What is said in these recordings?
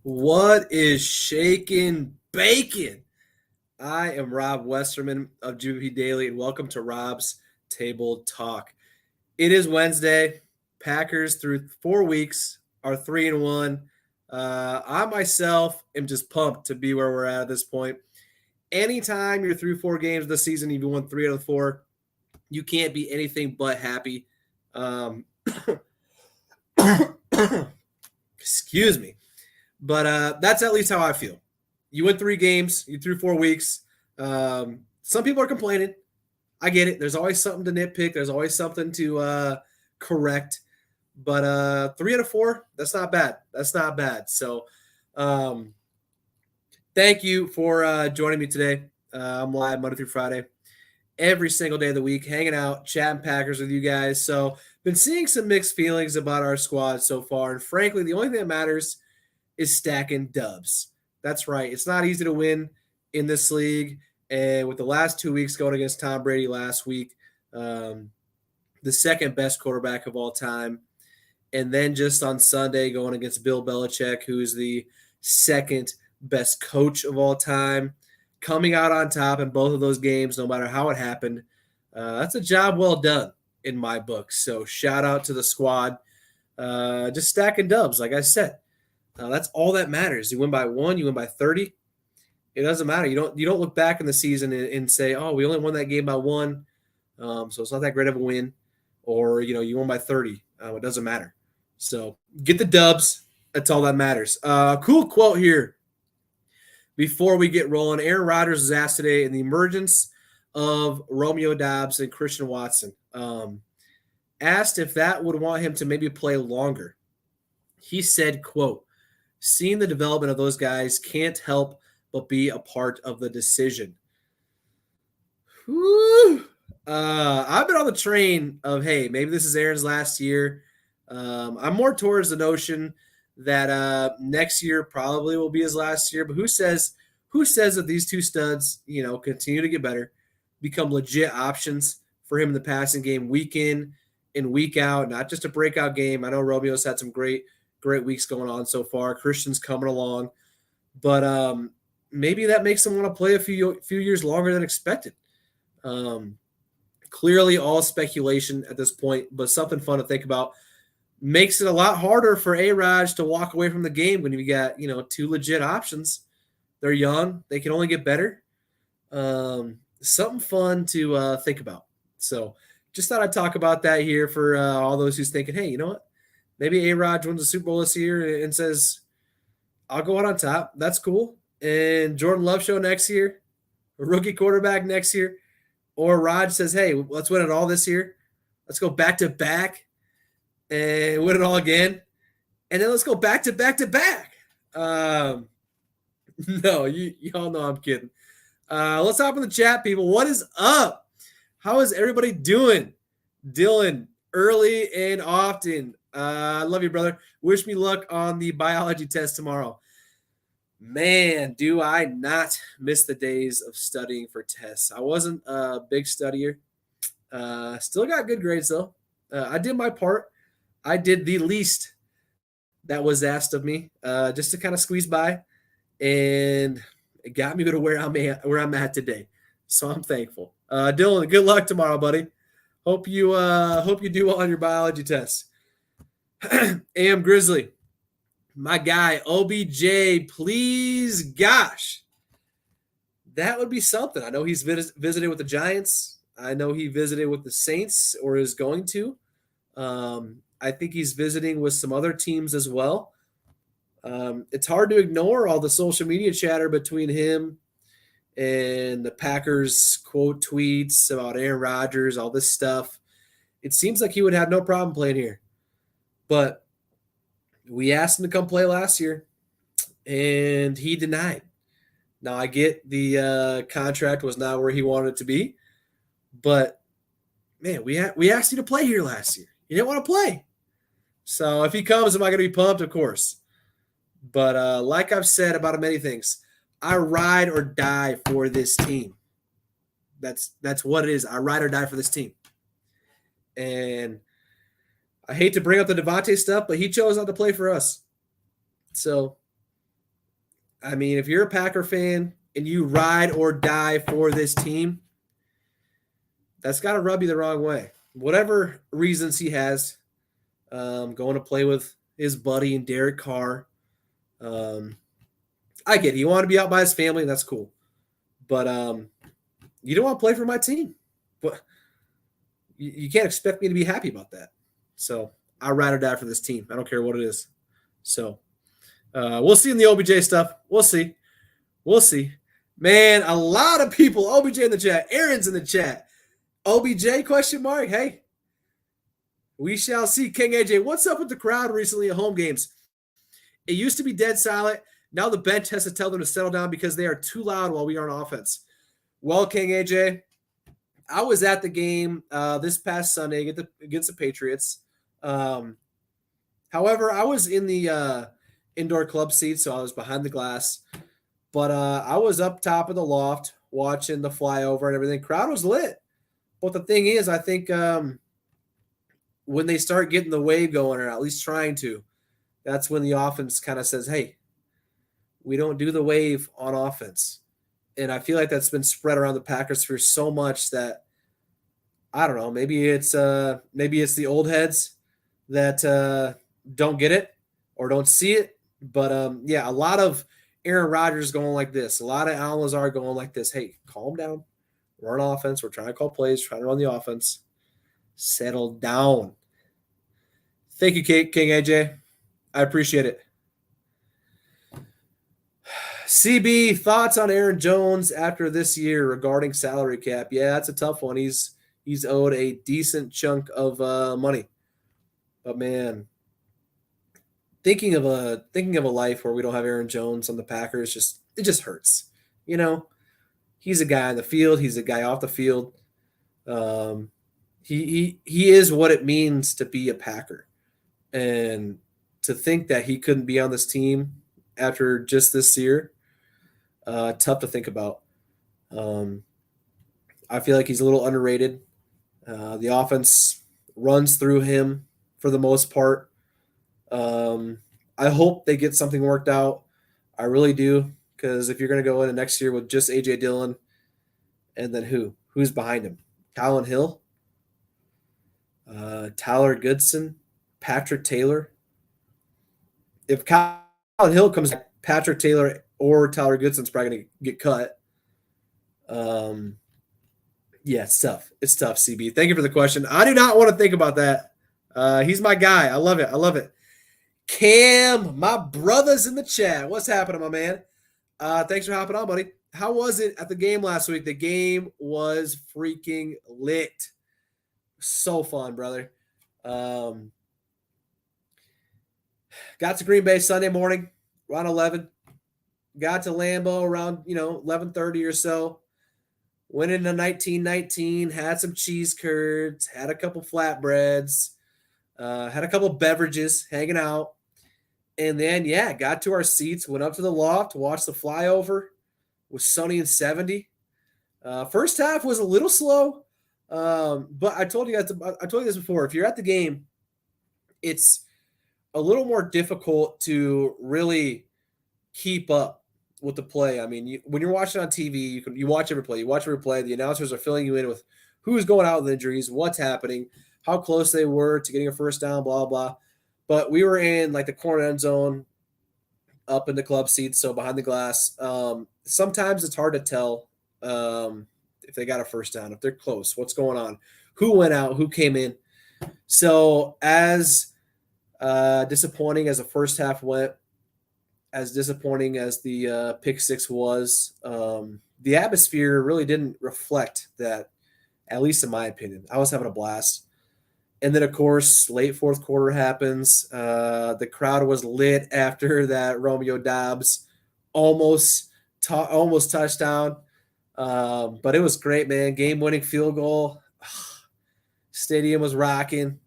What is shaking bacon? I am Rob Westerman of GBP Daily, and welcome to Rob's Table Talk. It is Wednesday. Packers through 4 weeks are 3-1. I myself am just pumped to be where we're at this point. Anytime you're through 4 games this season, you've won 3 out of 4. You can't be anything but happy. Um, excuse me. But that's at least how I feel. You win 3 games, you threw 4 weeks. Some people are complaining. I get it. There's always something to nitpick. There's always something to correct. But 3 out of 4, that's not bad. That's not bad. So um, thank you for joining me today. I'm live Monday through Friday, every single day of the week, hanging out, chatting Packers with you guys. So been seeing some mixed feelings about our squad so far. And frankly, the only thing that matters is stacking dubs. That's right. It's not easy to win in this league. And with the last 2 weeks going against Tom Brady last week, the second best quarterback of all time, and then just on Sunday going against Bill Belichick, who is the second best coach of all time, coming out on top in both of those games, no matter how it happened. That's a job well done in my book. So shout out to the squad. Just stacking dubs, like I said. That's all that matters. You win by 1, you win by 30. It doesn't matter. You don't look back in the season and say, "Oh, we only won that game by 1, so it's not that great of a win," or you won by 30. It doesn't matter. So get the dubs. That's all that matters. Cool quote here before we get rolling. Aaron Rodgers was asked today in the emergence of Romeo Doubs and Christian Watson. Asked if that would want him to maybe play longer. He said, "Quote, seeing the development of those guys can't help but be a part of the decision." Whew. I've been on the train of, hey, maybe this is Aaron's last year. I'm more towards the notion that next year probably will be his last year. But who says that these two studs, continue to get better, become legit options for him in the passing game week in and week out, not just a breakout game. I know Romeo's had some great weeks going on so far. Christian's coming along, but maybe that makes him want to play a few years longer than expected. Clearly, all speculation at this point, but something fun to think about. Makes it a lot harder for A-Raj to walk away from the game when you got two legit options. They're young; they can only get better. Something fun to think about. So, just thought I'd talk about that here for all those who's thinking, hey, you know what? Maybe A-Rod wins the Super Bowl this year and says, I'll go out on top. That's cool. And Jordan Love show next year, a rookie quarterback next year. Or Rod says, hey, let's win it all this year. Let's go back to back and win it all again. And then let's go back to back to back. No, you all know I'm kidding. Let's hop in the chat, people. What is up? How is everybody doing? Dylan, early and often. I love you, brother. Wish me luck on the biology test tomorrow. Man, do I not miss the days of studying for tests. I wasn't a big studier. Still got good grades, though. I did my part. I did the least that was asked of me, just to kind of squeeze by. And it got me to where I'm at today. So I'm thankful. Dylan, good luck tomorrow, buddy. Hope you do well on your biology tests. AM Grizzly, my guy, OBJ, please, gosh. That would be something. I know he's visited with the Giants. I know he visited with the Saints or is going to. I think he's visiting with some other teams as well. It's hard to ignore all the social media chatter between him and the Packers quote tweets about Aaron Rodgers, all this stuff. It seems like he would have no problem playing here. But we asked him to come play last year, and he denied. Now, I get the contract was not where he wanted it to be, but, man, we asked you to play here last year. You didn't want to play. So if he comes, am I going to be pumped? Of course. But like I've said about many things, I ride or die for this team. That's what it is. I ride or die for this team. And I hate to bring up the Devontae stuff, but he chose not to play for us. So I mean, if you're a Packer fan and you ride or die for this team, that's got to rub you the wrong way. Whatever reasons he has, going to play with his buddy and Derek Carr. I get it. You want to be out by his family, and that's cool. But you don't want to play for my team. But you can't expect me to be happy about that. So I ride or die for this team. I don't care what it is. So we'll see in the OBJ stuff. We'll see. We'll see. Man, a lot of people. OBJ in the chat. Aaron's in the chat. OBJ question mark. Hey, we shall see. King AJ, what's up with the crowd recently at home games? It used to be dead silent. Now the bench has to tell them to settle down because they are too loud while we are on offense. Well, King AJ, I was at the game this past Sunday against the Patriots. However, I was in the indoor club seat, so I was behind the glass. But I was up top of the loft watching the flyover and everything. Crowd was lit. But the thing is, I think when they start getting the wave going, or at least trying to, that's when the offense kind of says, hey, we don't do the wave on offense. And I feel like that's been spread around the Packers for so much that, I don't know, maybe it's the old heads that don't get it or don't see it. But, yeah, a lot of Aaron Rodgers going like this. A lot of Allen Lazard going like this. Hey, calm down. We're on offense. We're trying to call plays, trying to run the offense. Settle down. Thank you, King AJ. I appreciate it. CB, thoughts on Aaron Jones after this year regarding salary cap? Yeah, that's a tough one. He's owed a decent chunk of money. But man, thinking of a life where we don't have Aaron Jones on the Packers it just hurts. You know, he's a guy on the field. He's a guy off the field. He is what it means to be a Packer, and to think that he couldn't be on this team after just this year, tough to think about. I feel like he's a little underrated. The offense runs through him for the most part. I hope they get something worked out. I really do, because if you're going to go into next year with just A.J. Dillon, and then who's behind him? Colin Hill, Tyler Goodson, Patrick Taylor. If Colin Hill comes back, Patrick Taylor or Tyler Goodson's probably going to get cut. Yeah, it's tough. It's tough, CB. Thank you for the question. I do not want to think about that. He's my guy. I love it. I love it. Cam, my brother's in the chat. What's happening, my man? Thanks for hopping on, buddy. How was it at the game last week? The game was freaking lit. So fun, brother. Got to Green Bay Sunday morning around 11. Got to Lambeau around 11:30 or so. Went into 1919. Had some cheese curds. Had a couple flatbreads. Had a couple beverages. Hanging out. And then got to our seats. Went up to the loft. Watched the flyover. It was sunny and 70. First half was a little slow. But I told you this before. If you're at the game, it's a little more difficult to really keep up with the play. I mean, when you're watching on TV, you watch every play. You watch every play. The announcers are filling you in with who's going out with injuries, what's happening, how close they were to getting a first down, blah, blah. But we were in like the corner end zone, up in the club seats, so behind the glass. Sometimes it's hard to tell if they got a first down, if they're close, what's going on, who went out, who came in. So as disappointing as the first half went, as disappointing as the pick six was, the atmosphere really didn't reflect that, at least in my opinion. I was having a blast. And then, of course, late fourth quarter happens. The crowd was lit after that Romeo Doubs almost touchdown. But it was great, man. Game-winning field goal. Stadium was rocking.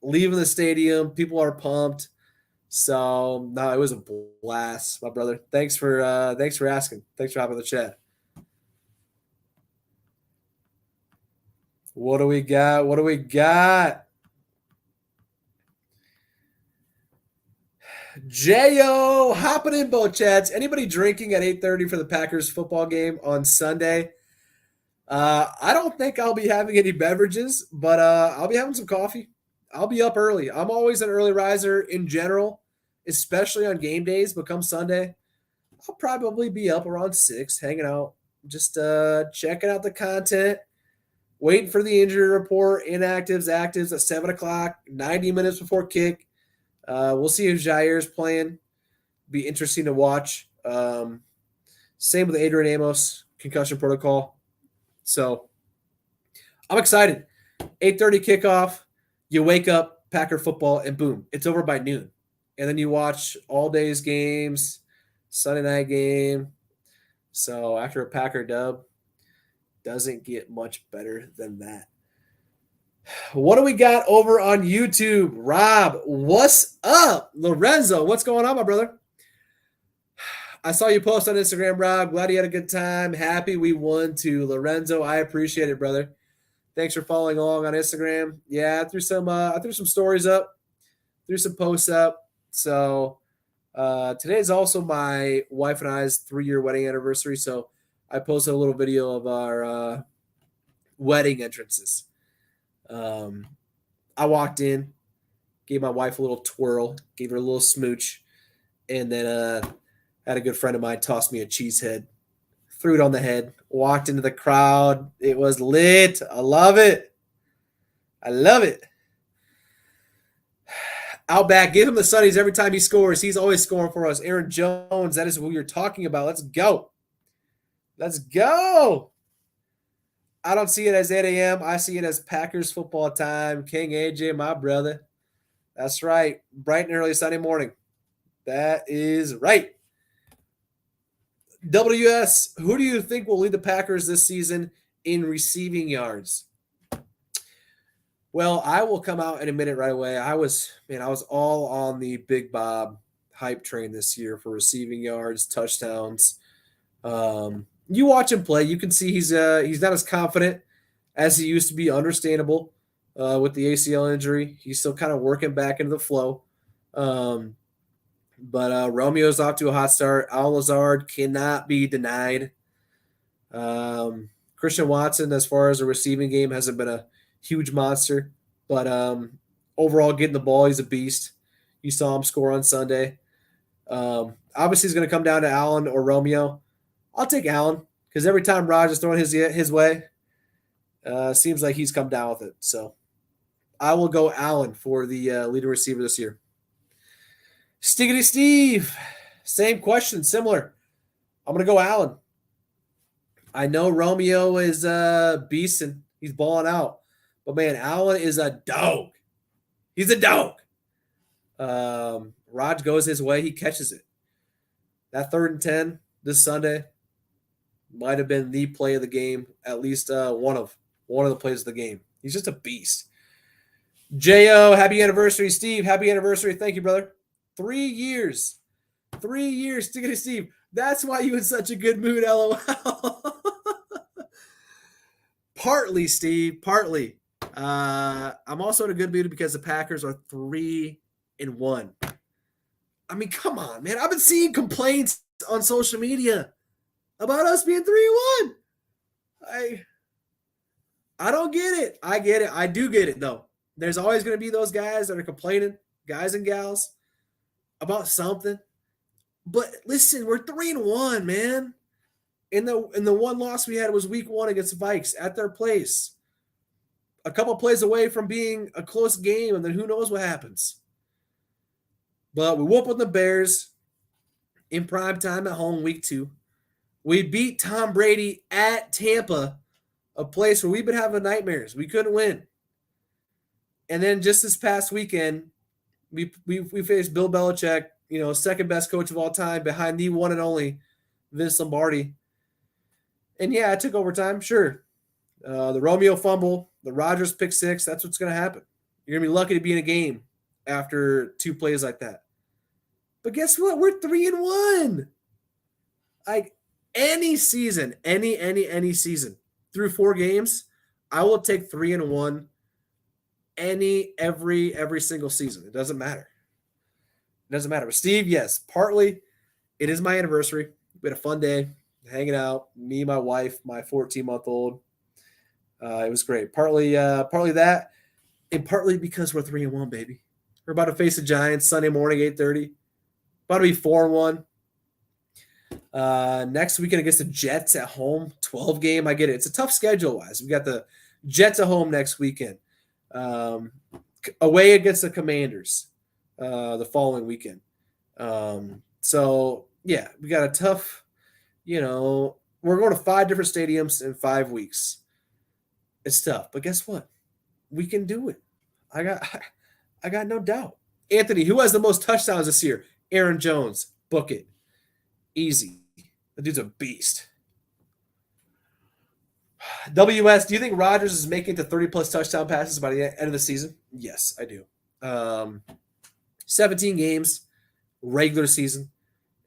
Leaving the stadium, people are pumped. So no, it was a blast, my brother. Thanks for asking. Thanks for hopping in the chat. What do we got? J.O. hopping in both chats. Anybody drinking at 8:30 for the Packers football game on Sunday? I don't think I'll be having any beverages, but I'll be having some coffee. I'll be up early. I'm always an early riser in general, especially on game days. But come Sunday, I'll probably be up around 6, hanging out, just checking out the content, waiting for the injury report, inactives, actives at 7 o'clock, 90 minutes before kick. We'll see if Jair's playing. Be interesting to watch. Same with Adrian Amos, concussion protocol. So I'm excited. 8:30 kickoff. You wake up, Packer football, and boom, it's over by noon. And then you watch all day's games, Sunday night game. So after a Packer dub, doesn't get much better than that. What do we got over on YouTube? Rob, what's up? Lorenzo, what's going on, my brother? I saw you post on Instagram, Rob. Glad you had a good time. Happy we won too. Lorenzo, I appreciate it, brother. Thanks for following along on Instagram. Yeah, I threw some stories up, threw some posts up. So today is also my wife and I's 3-year wedding anniversary. So I posted a little video of our wedding entrances. I walked in, gave my wife a little twirl, gave her a little smooch, and then had a good friend of mine toss me a cheese head, threw it on the head, walked into the crowd. It was lit. I love it. I love it. Outback, give him the Sunnies every time he scores. He's always scoring for us. Aaron Jones, that is what you're talking about. Let's go. Let's go. I don't see it as 8 a.m. I see it as Packers football time. King AJ, my brother. That's right. Bright and early Sunday morning. That is right. WS, who do you think will lead the Packers this season in receiving yards? Well, I will come out and admit it right away. I was all on the Big Bob hype train this year for receiving yards, touchdowns. You watch him play, you can see he's not as confident as he used to be. Understandable with the ACL injury. He's still kind of working back into the flow. But Romeo's off to a hot start. Al Lazard cannot be denied. Christian Watson, as far as a receiving game, hasn't been a huge monster. But overall, getting the ball, he's a beast. You saw him score on Sunday. Obviously, it's going to come down to Allen or Romeo. I'll take Allen because every time Raj is throwing his way, seems like he's come down with it. So I will go Allen for the leading receiver this year. Stiggity Steve, same question, similar. I'm going to go Allen. I know Romeo is beasting. He's balling out. But, man, Allen is a dog. He's a dog. Raj goes his way. He catches it. That 3rd and 10 this Sunday might have been the play of the game, at least one of the plays of the game. He's just a beast. J.O., happy anniversary. Steve, happy anniversary. Thank you, brother. 3 years. 3 years. Stick it to Steve. That's why you in such a good mood, LOL. Partly, Steve. Partly. I'm also in a good mood because the Packers are 3-1. I mean, come on, man. I've been seeing complaints on social media about us being 3-1. I don't get it. I get it. I do get it, though. There's always going to be those guys that are complaining, guys and gals, about something. But listen, we're 3-1, man. And the one loss we had was week 1 against the Vikes at their place. A couple plays away from being a close game, and then who knows what happens. But we whoop on the Bears in prime time at home week 2. We beat Tom Brady at Tampa, a place where we've been having nightmares. We couldn't win. And then just this past weekend, we faced Bill Belichick, second best coach of all time, behind the one and only Vince Lombardi. And yeah, it took overtime, sure. The Romeo fumble, the Rodgers pick 6, that's what's going to happen. You're going to be lucky to be in a game after 2 plays like that. But guess what? We're 3-1. Like any season, any season through 4 games, I will take 3-1 every single season. It doesn't matter. It doesn't matter. But Steve, yes, partly it is my anniversary. We had a fun day hanging out. Me, my wife, my 14-month-old. It was great. Partly that, and partly because we're 3-1, baby. We're about to face the Giants Sunday morning, 8:30. About to be 4-1. Next weekend against the Jets at home, 12 game. I get it. It's a tough schedule wise. We got the Jets at home next weekend. Away against the Commanders the following weekend. So yeah, we got a tough, we're going to 5 different stadiums in 5 weeks. It's tough, but guess what? We can do it. I got no doubt. Anthony, who has the most touchdowns this year? Aaron Jones. Book it. Easy. The dude's a beast. WS, do you think Rodgers is making it to 30-plus touchdown passes by the end of the season? Yes, I do. 17 games, regular season,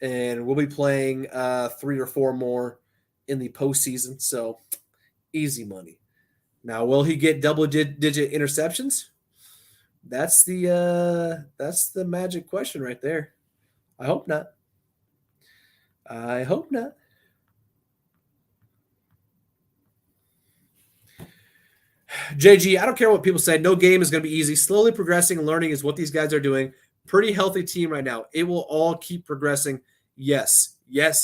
and we'll be playing 3 or 4 more in the postseason, so easy money. Now, will he get double-digit interceptions? That's the magic question right there. I hope not. JG, I don't care what people say. No game is going to be easy. Slowly progressing and learning is what these guys are doing. Pretty healthy team right now. It will all keep progressing. Yes. That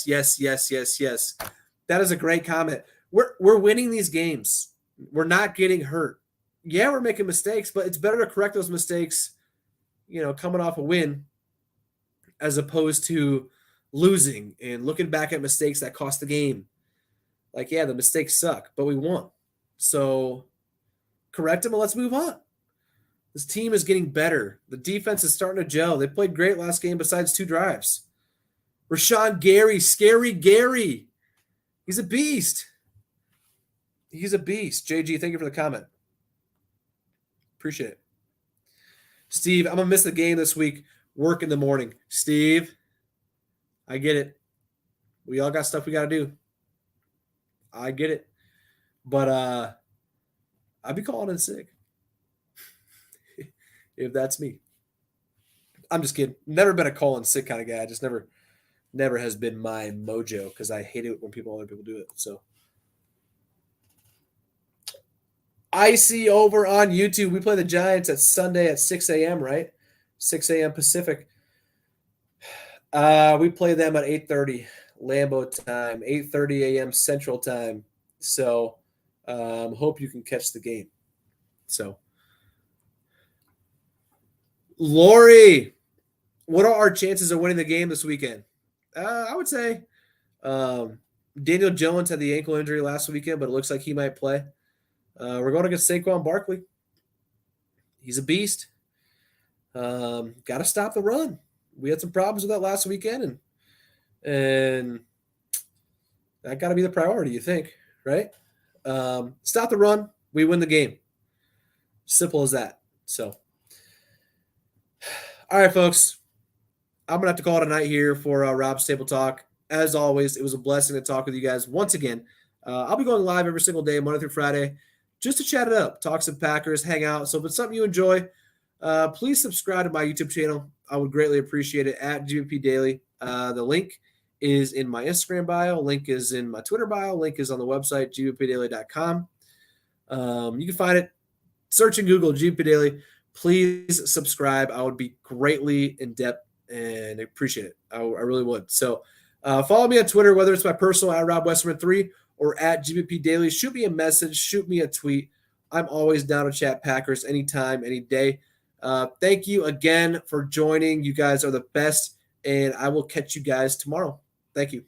is a great comment. We're winning these games. We're not getting hurt. Yeah, we're making mistakes, but it's better to correct those mistakes, coming off a win as opposed to losing and looking back at mistakes that cost the game. Like, yeah, the mistakes suck, but we won. So correct them and let's move on. This team is getting better. The defense is starting to gel. They played great last game besides 2 drives. Rashawn Gary, scary Gary. He's a beast. JG, thank you for the comment. Appreciate it. Steve, I'm going to miss the game this week. Work in the morning. Steve, I get it. We all got stuff we got to do. I get it. But I'd be calling in sick if that's me. I'm just kidding. Never been a call in sick kind of guy. Just never has been my mojo because I hate it when other people do it. So I see over on YouTube. We play the Giants at Sunday at 6 a.m., right? 6 a.m. Pacific. We play them at 8:30 Lambeau time, 8:30 a.m. Central time. So hope you can catch the game. So, Lori, what are our chances of winning the game this weekend? I would say Daniel Jones had the ankle injury last weekend, but it looks like he might play. We're going against Saquon Barkley. He's a beast. Got to stop the run. We had some problems with that last weekend, and that got to be the priority, you think, right? Stop the run. We win the game. Simple as that. So, all right, folks. I'm going to have to call it a night here for Rob's Table Talk. As always, it was a blessing to talk with you guys once again. I'll be going live every single day, Monday through Friday, just to chat it up, talk some Packers, hang out. So if it's something you enjoy, please subscribe to my YouTube channel. I would greatly appreciate it at GVP Daily. The link is in my Instagram bio. Link is in my Twitter bio. Link is on the website, gvpdaily.com. You can find it. Search in Google, GVP Daily. Please subscribe. I would be greatly in depth and appreciate it. I really would. So follow me on Twitter, whether it's my personal at Rob Westerman 3 or at GVP Daily. Shoot me a message. Shoot me a tweet. I'm always down to chat Packers anytime, any day. Thank you again for joining. You guys are the best, and I will catch you guys tomorrow. Thank you.